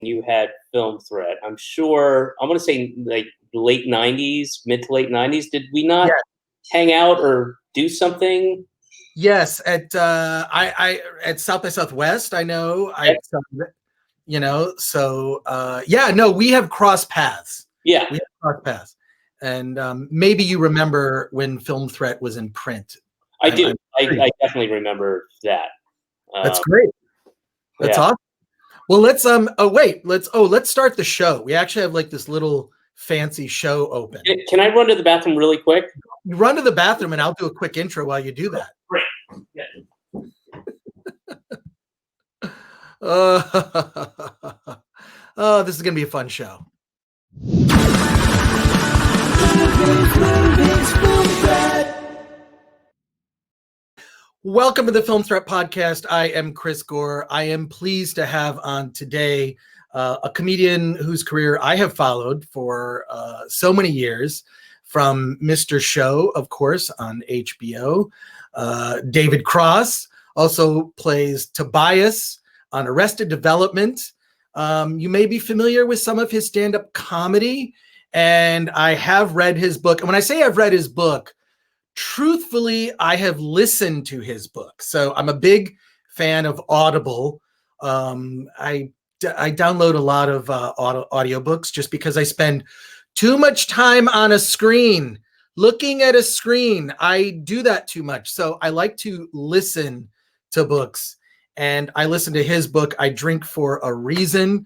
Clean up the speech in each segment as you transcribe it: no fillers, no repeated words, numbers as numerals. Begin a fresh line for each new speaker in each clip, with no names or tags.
you had Film Threat. I'm sure, I'm going to say like late 90s, mid to late 90s. Did we not hang out or do something?
Yes, at I at South by Southwest, I know. No, we have crossed paths.
Yeah.
We have crossed paths. And maybe you remember when Film Threat was in print.
I do. I definitely remember that.
That's great. That's awesome. Well, let's start the show. We actually have like this little fancy show open.
Can I run to the bathroom really quick?
You run to the bathroom and I'll do a quick intro while you do that.
Great. Yeah.
Oh, this is going to be a fun show. Welcome to the Film Threat Podcast. I am Chris Gore. I am pleased to have on today a comedian whose career I have followed for so many years, from Mr. Show, of course, on HBO. David Cross also plays Tobias on Arrested Development. You may be familiar with some of his stand-up comedy, and I have read his book. And when I say I've read his book, truthfully, I have listened to his book. So I'm a big fan of Audible. I download a lot of audiobooks just because I spend too much time on a screen, looking at a screen. I do that too much. So I like to listen to books. And I listened to his book, I Drink for a Reason,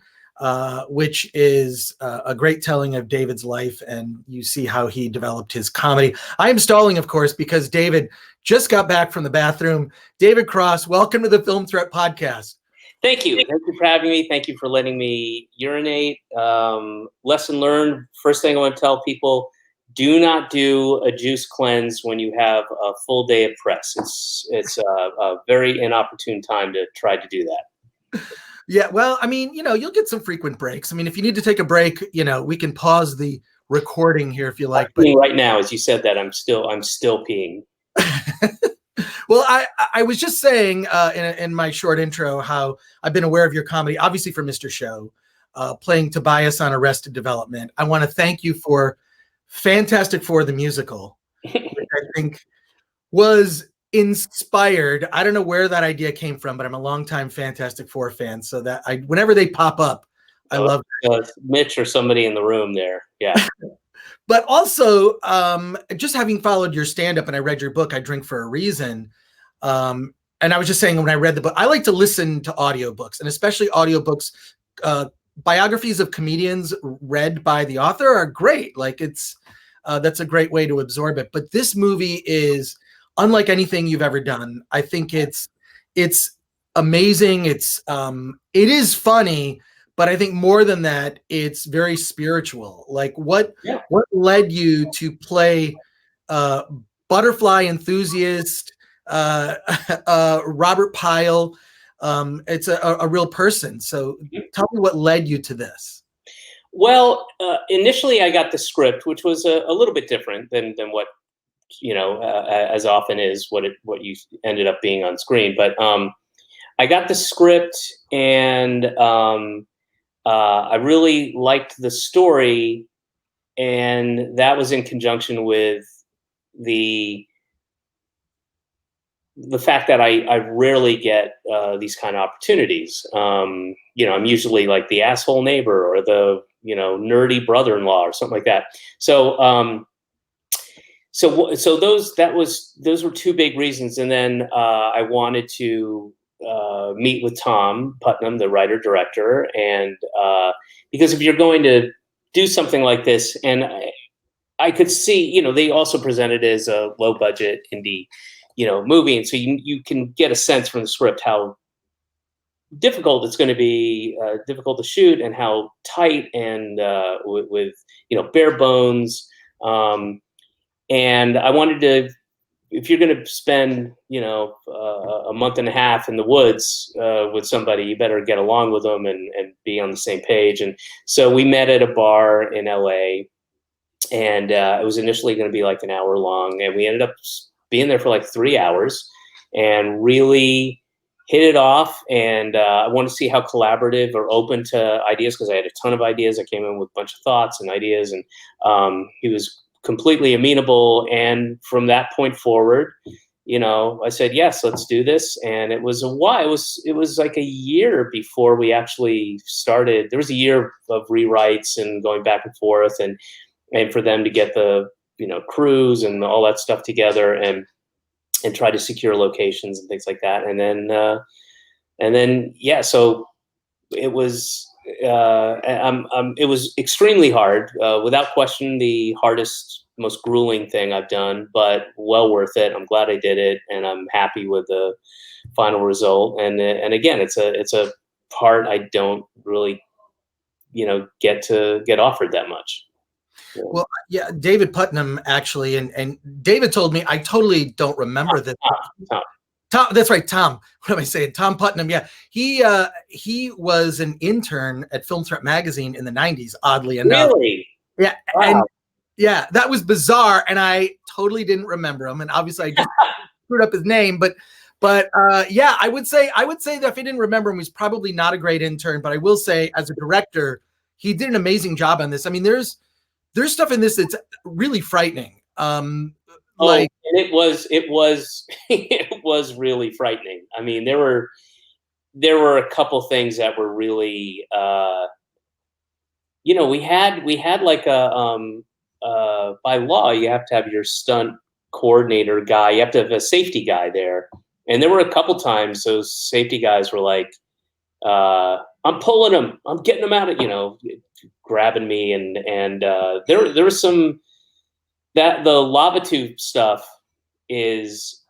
which is a great telling of David's life. And you see how he developed his comedy. I am stalling, of course, because David just got back from the bathroom. David Cross, welcome to the Film Threat Podcast.
Thank you. Thank you for having me. Thank you for letting me urinate. Lesson learned. First thing I want to tell people, do not do a juice cleanse when you have a full day of press. It's a very inopportune time to try to do that.
Yeah, well, I mean, you'll get some frequent breaks. I mean, if you need to take a break, we can pause the recording here if you like.
But right now, as you said that, I'm still peeing.
Well, I was just saying in my short intro how I've been aware of your comedy, obviously for Mr. Show, playing Tobias on Arrested Development. I want to thank you for Fantastic Four, the musical, which I think was inspired. I don't know where that idea came from, but I'm a longtime Fantastic Four fan. So that whenever they pop up, I love
Mitch or somebody in the room there. Yeah.
But also, just having followed your stand-up and I read your book, I Drink for a Reason. And I was just saying, when I read the book, I like to listen to audiobooks, and especially audiobooks, biographies of comedians read by the author are great. Like that's a great way to absorb it. But this movie is unlike anything you've ever done. I think it's amazing. It is funny, but I think more than that, it's very spiritual. Like what led you to play butterfly enthusiast, Robert Pyle? It's a real person. So tell me what led you to this.
Well, initially I got the script, which was a little bit different than what, as often is what you ended up being on screen. But I got the script, and I really liked the story, and that was in conjunction with the fact that I rarely get these kind of opportunities. I'm usually like the asshole neighbor or the nerdy brother-in-law or something like that. So those were two big reasons, and then I wanted to meet with Tom Putnam, the writer-director, and because if you're going to do something like this, and I could see, they also presented it as a low-budget indie, movie, and so you can get a sense from the script how difficult it's going to be, difficult to shoot, and how tight and with bare bones. And I wanted to, if you're going to spend, a month and a half in the woods with somebody, you better get along with them and be on the same page. And so we met at a bar in LA, and it was initially going to be like an hour long, and we ended up being there for like 3 hours and really hit it off, and I wanted to see how collaborative or open to ideas, because I had a ton of ideas. I came in with a bunch of thoughts and ideas, and he was completely amenable. And from that point forward, I said, yes, let's do this. And it was a while. It was like a year before we actually started. There was a year of rewrites and going back and forth, and for them to get the crews and all that stuff together, and try to secure locations and things like that. And then yeah, so it was it was extremely hard, without question, the hardest, most grueling thing I've done, but well worth it. I'm glad I did it, and I'm happy with the final result. And again, it's a part I don't really get offered that much.
Well, yeah, David Putnam actually, and David told me, I totally don't remember this. Tom, that's right, Tom. What am I saying? Tom Putnam. Yeah, he was an intern at Film Threat magazine in the '90s. Oddly enough,
really,
yeah,
wow.
And yeah, that was bizarre, and I totally didn't remember him. And obviously, I just screwed up his name, but yeah, I would say that if I didn't remember him, he's probably not a great intern. But I will say, as a director, he did an amazing job on this. I mean, there's stuff in this that's really frightening. And
it was it was really frightening. I mean, there were a couple things that were really, we had like by law, you have to have your stunt coordinator guy, you have to have a safety guy there. And there were a couple times those safety guys were like, I'm pulling him, I'm getting him out of, grabbing me. And there was some, that the lava tube stuff is,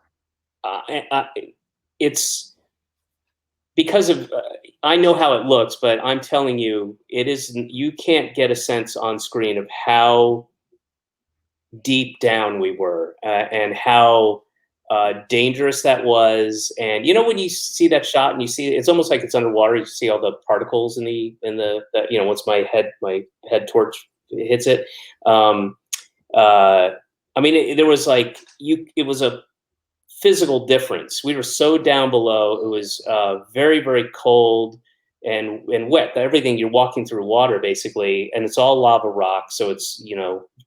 it's because of, I know how it looks, but I'm telling you, you can't get a sense on screen of how deep down we were, and how dangerous that was. And when you see that shot and you see it's almost like it's underwater, you see all the particles in the once my head torch hits it. I mean, there was like it was a physical difference. We were so down below. It was very, very cold and wet. Everything, you're walking through water basically, and it's all lava rock, so it's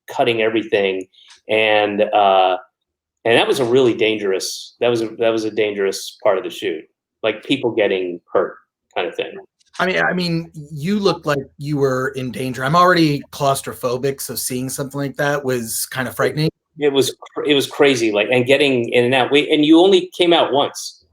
cutting everything. And that was a really dangerous. That was a dangerous part of the shoot, like people getting hurt, kind of thing.
I mean, you looked like you were in danger. I'm already claustrophobic, so seeing something like that was kind of frightening.
It was crazy, like, and getting in and out. And you only came out once.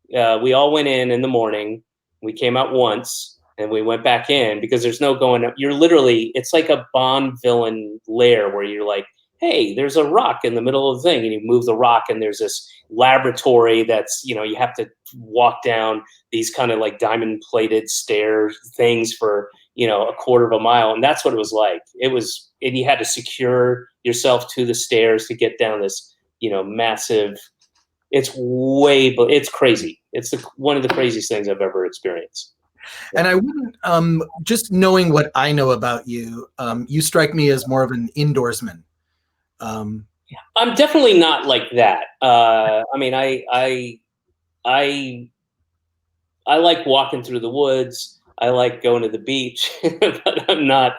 We all went in the morning. We came out once, and we went back in, because there's no going up. You're literally, it's like a Bond villain lair where you're like, hey, there's a rock in the middle of the thing, and you move the rock, and there's this laboratory that's, you have to walk down these kind of like diamond plated stair things for, a quarter of a mile. And that's what it was like. And you had to secure yourself to the stairs to get down this, massive, it's crazy. It's one of the craziest things I've ever experienced.
And I wouldn't, just knowing what I know about you, you strike me as more of an indoorsman.
I'm definitely not like that. I mean, I like walking through the woods. I like going to the beach, but I'm not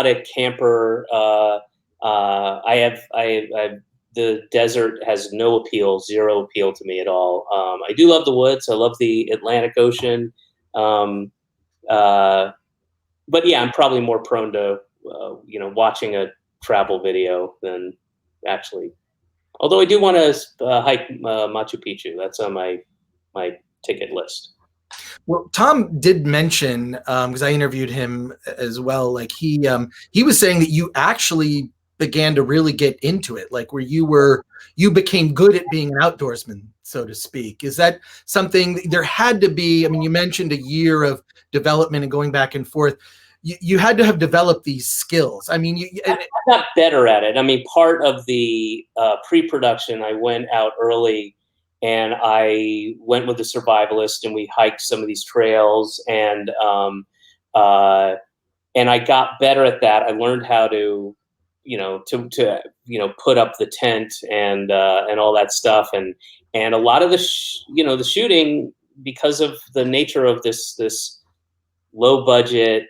a camper. The desert has no appeal, zero appeal to me at all. I do love the woods. I love the Atlantic Ocean. But yeah, I'm probably more prone to, watching a travel video than actually. Although I do want to hike Machu Picchu. That's on my ticket list.
Well, Tom did mention, because I interviewed him as well, like he was saying that you actually began to really get into it, like where you became good at being an outdoorsman, so to speak. Is that something there had to be? I mean, you mentioned a year of development and going back and forth. You had to have developed these skills. I mean,
I got better at it. I mean, part of the pre-production, I went out early and I went with a survivalist, and we hiked some of these trails, and I got better at that. I learned how to, put up the tent and all that stuff, and a lot of the the shooting because of the nature of this low budget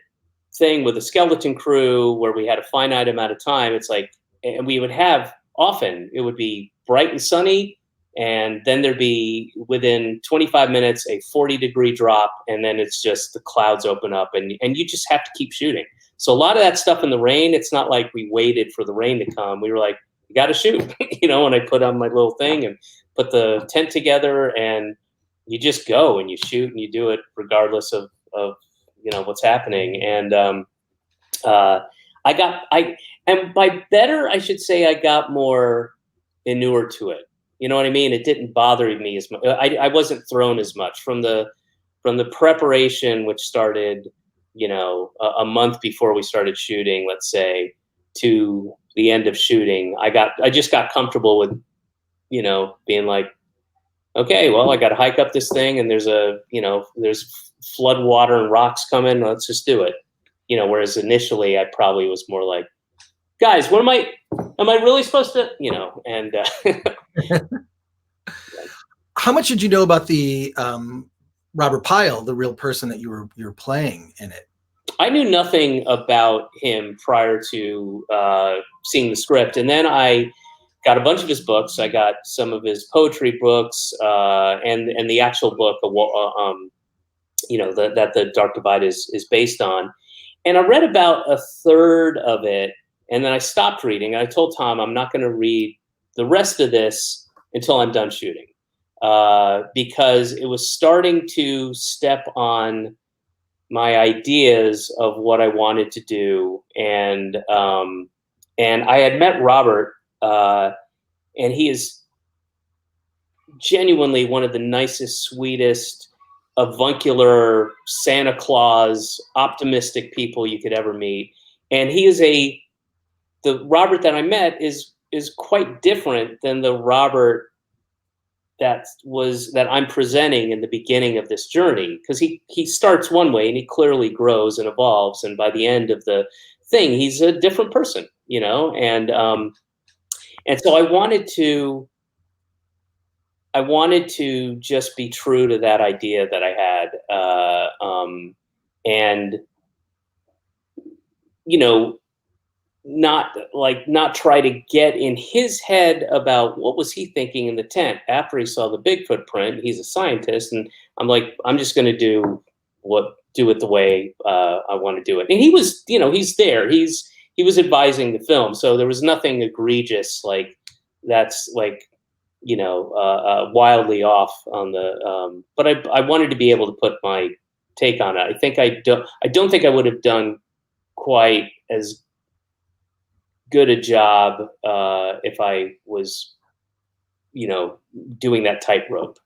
thing with a skeleton crew where we had a finite amount of time, it's like, and we would have often, it would be bright and sunny, and then there'd be within 25 minutes a 40-degree drop, and then it's just the clouds open up, and you just have to keep shooting. So a lot of that stuff in the rain, it's not like we waited for the rain to come. We were like, you got to shoot, and I put on my little thing and put the tent together, and you just go and you shoot and you do it regardless of what's happening. And and by better, I should say, I got more inured to it. You know what I mean? It didn't bother me as much. I wasn't thrown as much from the preparation, which started, a month before we started shooting, let's say, to the end of shooting. I just got comfortable with, being like, okay, well, I got to hike up this thing, and there's flood water and rocks coming. Let's just do it. Whereas initially I probably was more like, guys, am I really supposed to, and
how much did you know about the Robert Pyle, the real person that you were playing in it?
I knew nothing about him prior to seeing the script, and then I got a bunch of his books. I got some of his poetry books, and the actual book, that the Dark Divide is based on. And I read about a third of it, and then I stopped reading. I told Tom I'm not going to read the rest of this until I'm done shooting, because it was starting to step on my ideas of what I wanted to do. And I had met Robert, and he is genuinely one of the nicest, sweetest, avuncular, Santa Claus, optimistic people you could ever meet. And he is the Robert that I met is quite different than the Robert that I'm presenting in the beginning of this journey, because he starts one way and he clearly grows and evolves, and by the end of the thing he's a different person, and so I wanted to just be true to that idea that I had, and not try to get in his head about what was he thinking in the tent after he saw the Bigfoot print. He's a scientist, and I'm like, I'm just going to do it the way I want to do it. And he was, he's there. He was advising the film, so there was nothing egregious like that's like, wildly off on the. But I wanted to be able to put my take on it. I don't think I would have done quite as good a job if I was, doing that tightrope.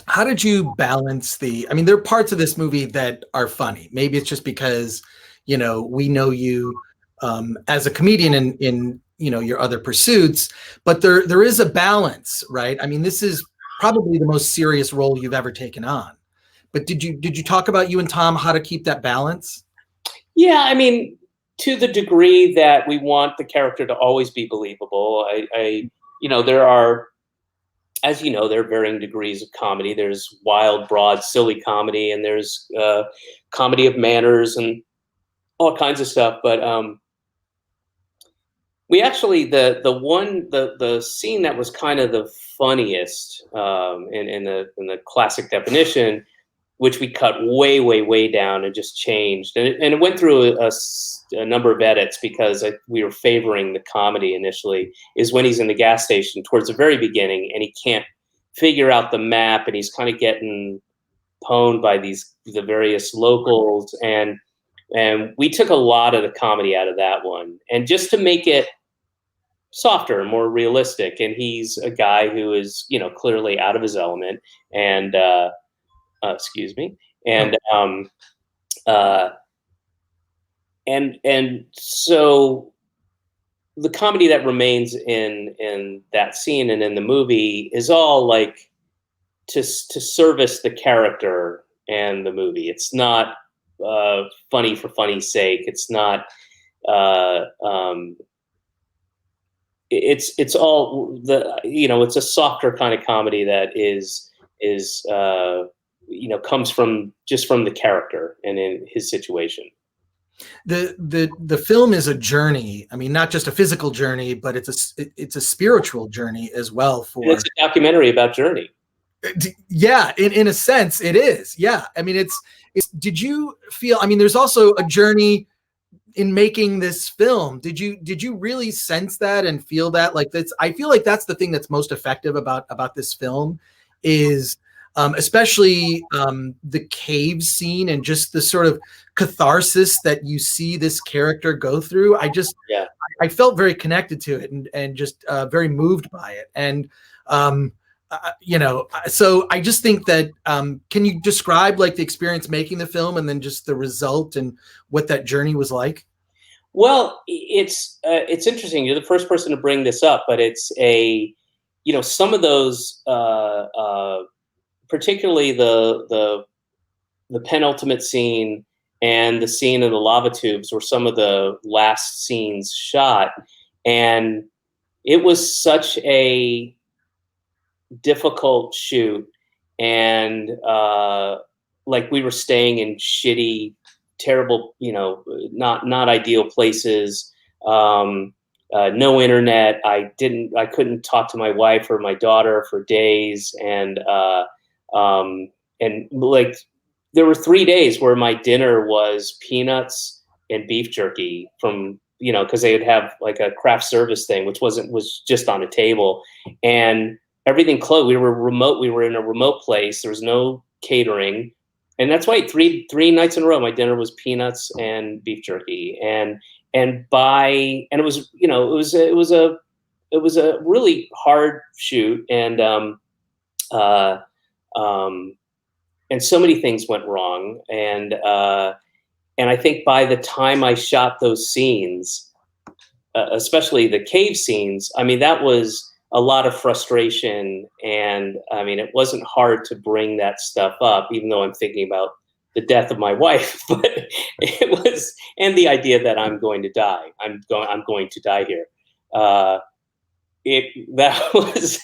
How did you balance I mean, there are parts of this movie that are funny. Maybe it's just because, we know you as a comedian in your other pursuits, but there is a balance, right? I mean, this is probably the most serious role you've ever taken on. But did you talk about, you and Tom, how to keep that balance?
Yeah, I mean, to the degree that we want the character to always be believable, there are, as you know, there are varying degrees of comedy. There's wild, broad, silly comedy, and there's comedy of manners and all kinds of stuff. But we actually, the scene that was kind of the funniest in the classic definition, which we cut way, way, way down and just changed. And it went through a number of edits because we were favoring the comedy initially, is when he's in the gas station towards the very beginning and he can't figure out the map and he's kind of getting pwned by the various locals. And we took a lot of the comedy out of that one. And just to make it softer and more realistic. And he's a guy who is, clearly out of his element, and excuse me. And and so the comedy that remains in that scene and in the movie is all like to service the character and the movie. It's not funny for funny's sake. It's not it's all it's a softer kind of comedy that is is comes from the character and in his situation.
The film is a journey. I mean, not just a physical journey, but it's a spiritual journey as well.
It's a documentary about journey.
Yeah, in a sense, it is. Yeah, I mean, it's. Did you feel? I mean, there's also a journey in making this film. Did you really sense that and feel that? Like that's. I feel like that's the thing that's most effective about this film, is especially the cave scene and just the sort of catharsis that you see this character go through. I felt very connected to it and just very moved by it. And so I just think that can you describe like the experience making the film and then just the result and what that journey was like?
Well, it's interesting. You're the first person to bring this up, but it's some of those, particularly the penultimate scene and the scene of the lava tubes were some of the last scenes shot, and it was such a difficult shoot, and like we were staying in shitty, terrible, not ideal places. No internet. I couldn't talk to my wife or my daughter for days, and like there were 3 days where my dinner was peanuts and beef jerky from because they would have like a craft service thing, which was just on a table, and everything closed. We were remote. We were in a remote place. There was no catering, and that's why three nights in a row, my dinner was peanuts and beef jerky, and it was a really hard shoot, and so many things went wrong, and I think by the time I shot those scenes, especially the cave scenes, I mean that was a lot of frustration, and I mean it wasn't hard to bring that stuff up, even though I'm thinking about the death of my wife, but it was, and the idea that I'm going to die. I'm going to die here. That was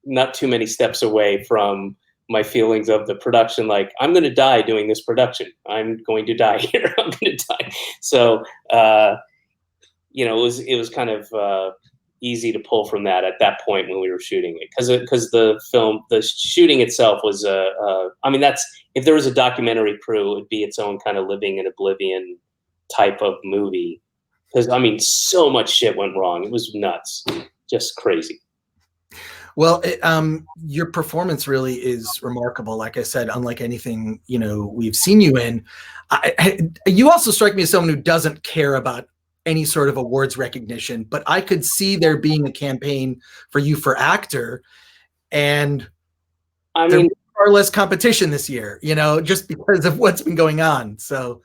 not too many steps away from my feelings of the production. Like, I'm going to die doing this production. I'm going to die here. I'm going to die. So, it was kind of easy to pull from that at that point when we were shooting it, because the shooting itself was if there was a documentary crew, it would be its own kind of living in oblivion type of movie, because I mean so much shit went wrong. It was nuts, just crazy.
Well, your performance really is remarkable. Like I said, unlike anything we've seen you in. You also strike me as someone who doesn't care about any sort of awards recognition, but I could see there being a campaign for you for actor, and I mean, far less competition this year, just because of what's been going on. So,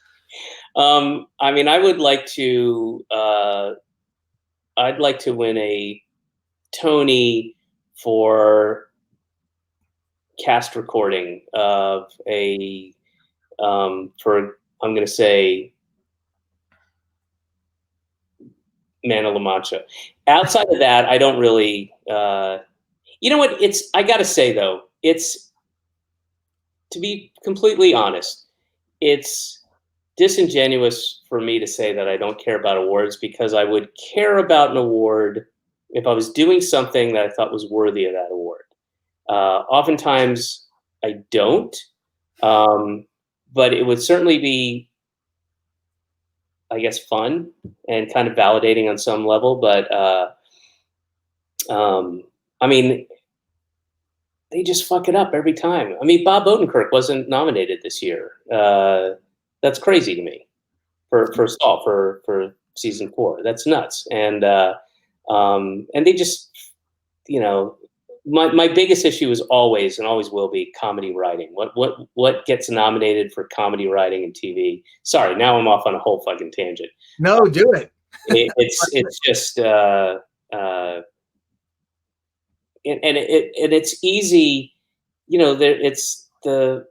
I mean, I'd like to win a Tony for cast recording of a for, I'm going to say, Man of La Mancha. Outside of that, I don't really. You know what? I got to say though, to be completely honest, it's disingenuous for me to say that I don't care about awards, because I would care about an award if I was doing something that I thought was worthy of that award. Oftentimes I don't, but it would certainly be, I guess, fun and kind of validating on some level. But I mean, they just fuck it up every time. I mean, Bob Odenkirk wasn't nominated this year. That's crazy to me for Saul for season 4. That's nuts. And they just, my biggest issue is always and always will be comedy writing. What gets nominated for comedy writing in TV? Sorry, now I'm off on a whole fucking tangent.
No, do it.
It's just and it's easy, it's the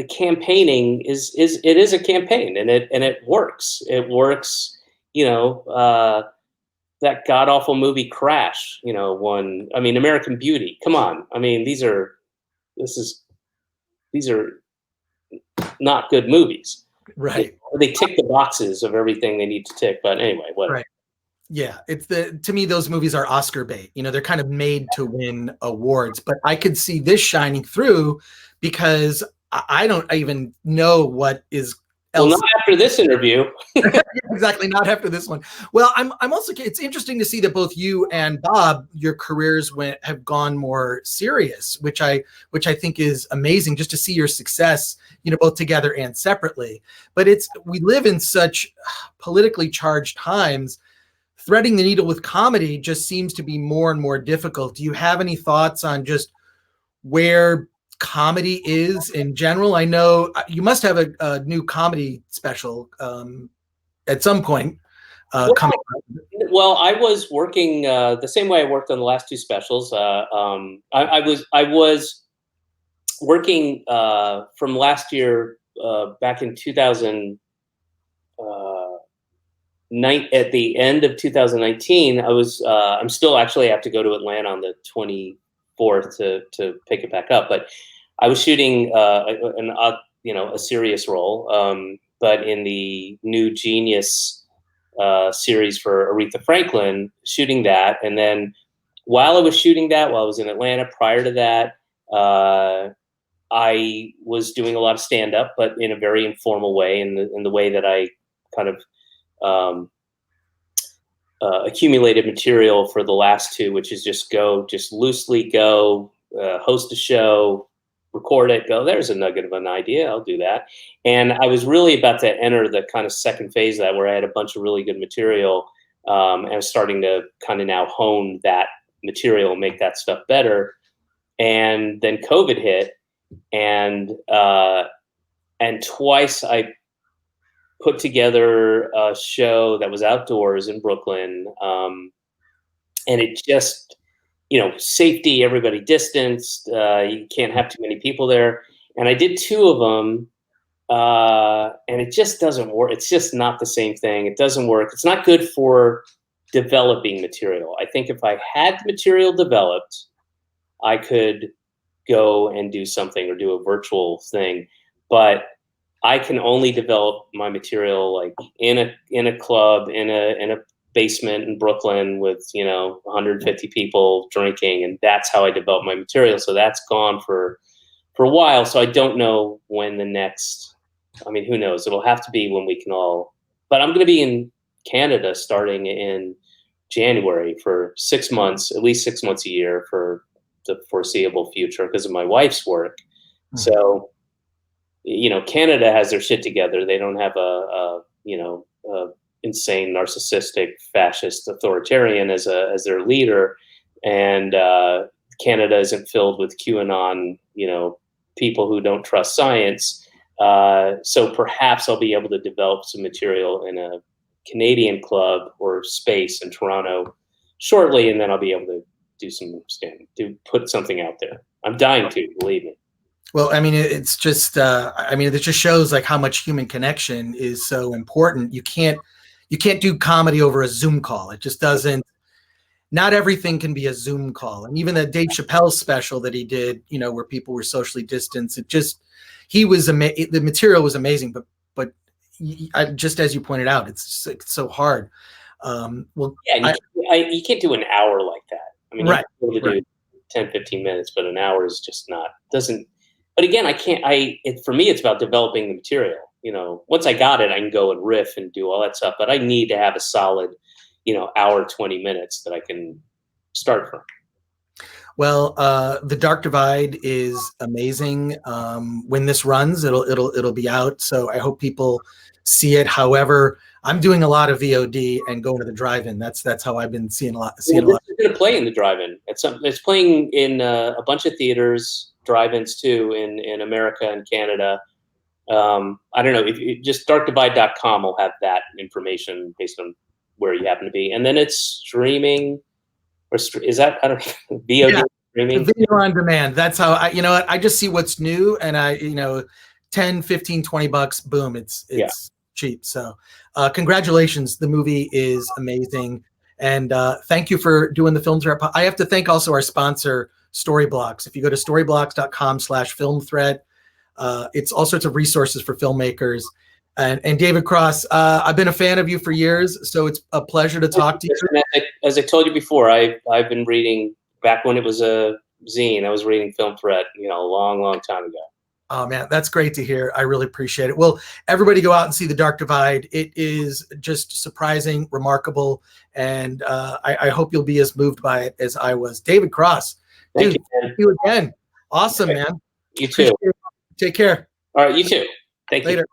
campaigning is a campaign, and it works. It works, that god awful movie Crash, won. I mean, American Beauty. Come on. I mean, these are not good movies.
Right.
They tick the boxes of everything they need to tick. But anyway, whatever.
Right. Yeah, to me, those movies are Oscar bait. They're kind of made to win awards, but I could see this shining through because I don't even know what is else.
Well, not after this interview.
Exactly, not after this one. Well, I'm also, it's interesting to see that both you and Bob, your careers have gone more serious, which I think is amazing, just to see your success, both together and separately. But we live in such politically charged times. Threading the needle with comedy just seems to be more and more difficult. Do you have any thoughts on just where comedy is in general? I know you must have a new comedy special at some point coming up.
Well, I was working the same way I worked on the last two specials. I was working from last year back in 2000. At the end of 2019, I'm still actually have to go to Atlanta on the 24th to pick it back up. But I was shooting a serious role, but in the new Genius series for Aretha Franklin, shooting that. And then while I was shooting that, while I was in Atlanta, prior to that, I was doing a lot of stand-up, but in a very informal way, in the way that I kind of accumulated material for the last two, which is just loosely go, host a show, record it, go, there's a nugget of an idea, I'll do that. And I was really about to enter the kind of second phase of that, where I had a bunch of really good material, and I was starting to kind of now hone that material and make that stuff better. And then COVID hit, and twice I put together a show that was outdoors in Brooklyn. And it just, safety, everybody distanced, you can't have too many people there. And I did two of them, and it just doesn't work. It's just not the same thing. It doesn't work. It's not good for developing material. I think if I had the material developed, I could go and do something or do a virtual thing. But I can only develop my material like in a club, in a basement in Brooklyn with 150 people drinking, and that's how I develop my material. So that's gone for a while. So I don't know when the next. I mean, who knows? It'll have to be when we can all. But I'm going to be in Canada starting in January for 6 months, at least 6 months a year for the foreseeable future because of my wife's work. Mm-hmm. So. Canada has their shit together. They don't have a insane, narcissistic, fascist authoritarian as their leader, and Canada isn't filled with QAnon, people who don't trust science. So perhaps I'll be able to develop some material in a Canadian club or space in Toronto shortly, and then I'll be able to do put something out there. I'm dying to, believe me.
Well, I mean, it's just, it just shows like how much human connection is so important. You can't do comedy over a Zoom call. It just doesn't, not everything can be a Zoom call. And even the Dave Chappelle special that he did, where people were socially distanced, the material was amazing, but just as you pointed out, it's so hard.
You can't do an hour like that. I mean,
right.
You can do 10, 15 minutes, but an hour is just doesn't. But again, for me, it's about developing the material. Once I got it, I can go and riff and do all that stuff. But I need to have a solid, hour, 20 minutes that I can start from.
Well, The Dark Divide is amazing. When this runs, it'll be out. So I hope people see it. However, I'm doing a lot of VOD and going to the drive-in. That's how I've been seeing a lot.
It's going to play in the drive-in. It's playing in a bunch of theaters. Drive-ins too in America and Canada. I don't know, if just darkdivide.com will have that information based on where you happen to be, and then it's streaming, or is that, I don't know, VOD streaming?
Video on demand. That's how I just see what's new, and I 10, 15, 20 bucks, boom, it's cheap. So congratulations, the movie is amazing. And thank you for doing the Film Threat. I have to thank also our sponsor, Storyblocks. If you go to storyblocks.com/filmthreat, it's all sorts of resources for filmmakers. And David Cross, I've been a fan of you for years, so it's a pleasure to talk to you.
As I told you before, I've been reading back when it was a zine. I was reading Film Threat, a long, long time ago.
Oh man, that's great to hear. I really appreciate it. Well, everybody go out and see The Dark Divide. It is just surprising, remarkable, and I hope you'll be as moved by it as I was. David Cross, thank you again. Awesome, man.
You too.
Take care.
All right, you too. Thank you.
Later.